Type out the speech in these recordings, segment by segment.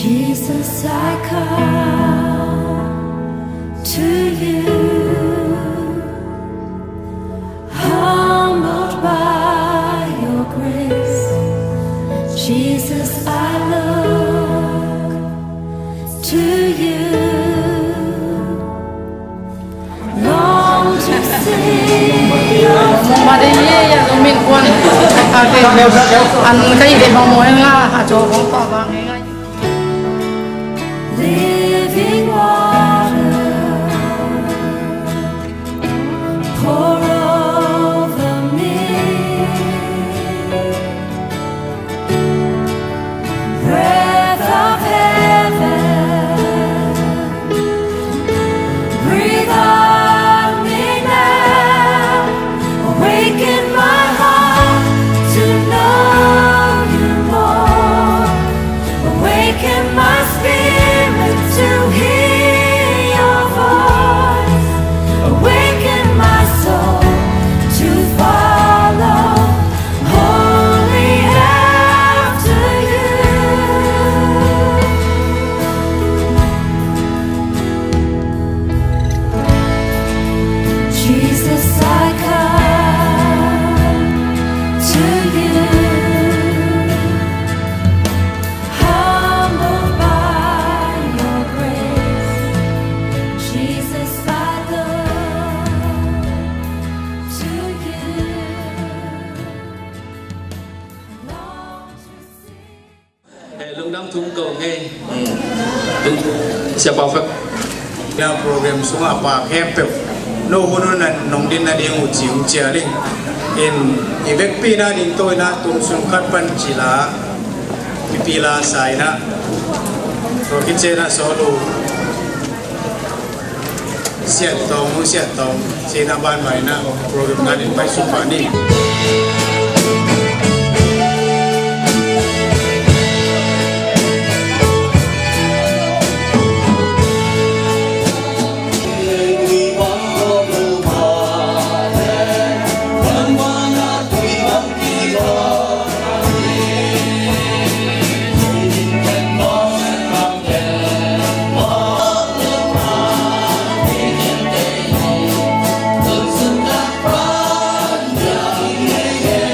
Jesus, I come to you, humbled by your grace. Jesus, I look to you, long to see your living water, pour over me, breath of heaven, breathe on me now, awaken my heart to know you more, awaken my spirit to hear your voice, awaken my soul to follow wholly after you. Jesus, I come to you, humbled by your grace. Jesus, I look to you, long to see. Lúc năm thung cầu nghe sẽ bảo phật Yang program sunga pa kempe no hono na nong din na ding uchi ali in evek pina din toy na tung sun khat pan chila pipila sai na to kitche na solo siat tong sina ban mai na program na din pai sun pa ni Yeah.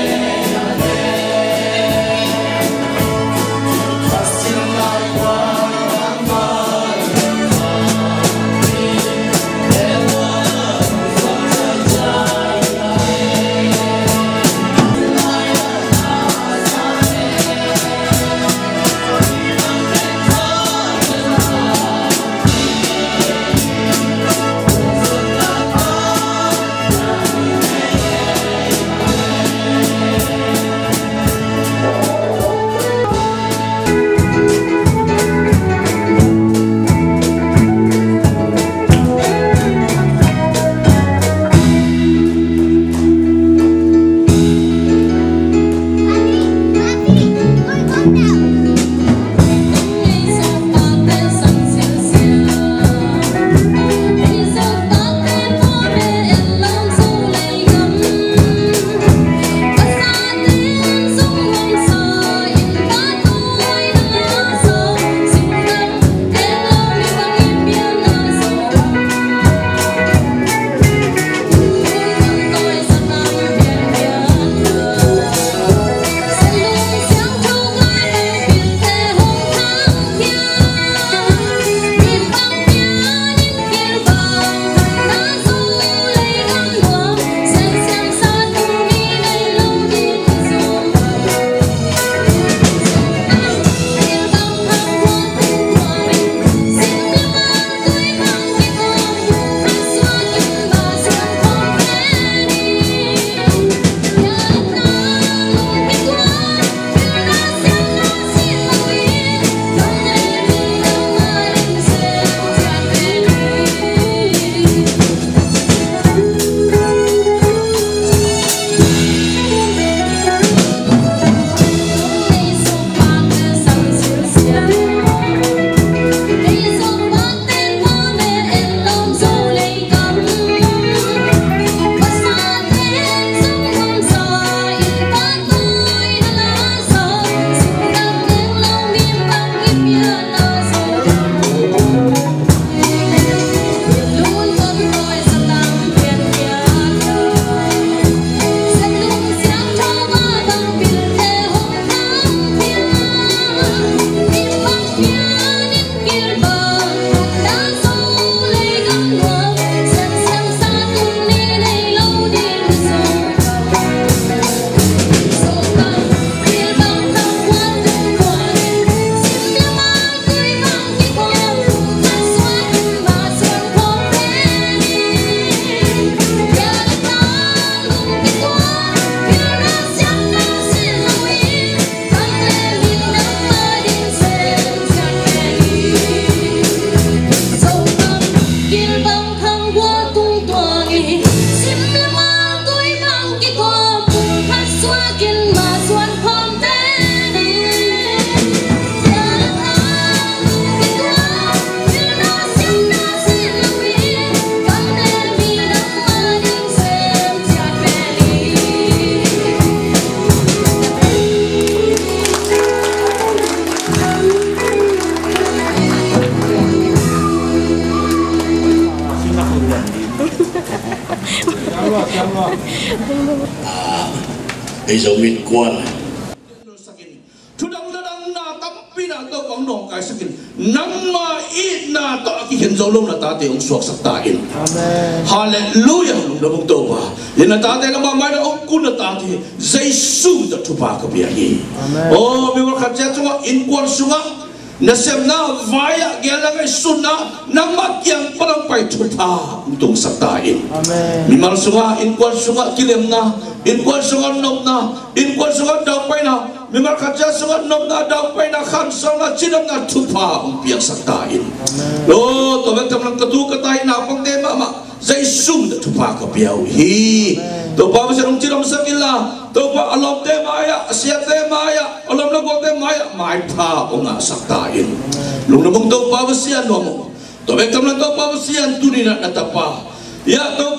bây giờ mình quan thu đăng na tâm pi na to quang nong kai sakin nang ma i na to ki hen zo lo na ta te ong suak sak ta in hallelujah lo bong to ba ina ta te ma mai na ong kun na ta ti jesu da thu pa ka bia hi oh mi wa khat cha chunga in kwan sunga na sem na vaya gela ngai sunna nang ma kyang parang pai thu pa tung sak ta in mi mar sunga in kwan sunga kilem na in kwan sunga nom na in kwan sunga dau pai na memang kerja sangat nom na dau pai na khan sangat cinam na thupa umpiak sakta in lo to betam lang katu katai na pang tema ma jesu da thupa ka piau hi to pa sa rong cinam sakila to pa alom te maya sia te maya alom na go te maya mai pa onga sakta in lung na bong to pa sia no mo to betam lang to pa sia tunina na tapa ya to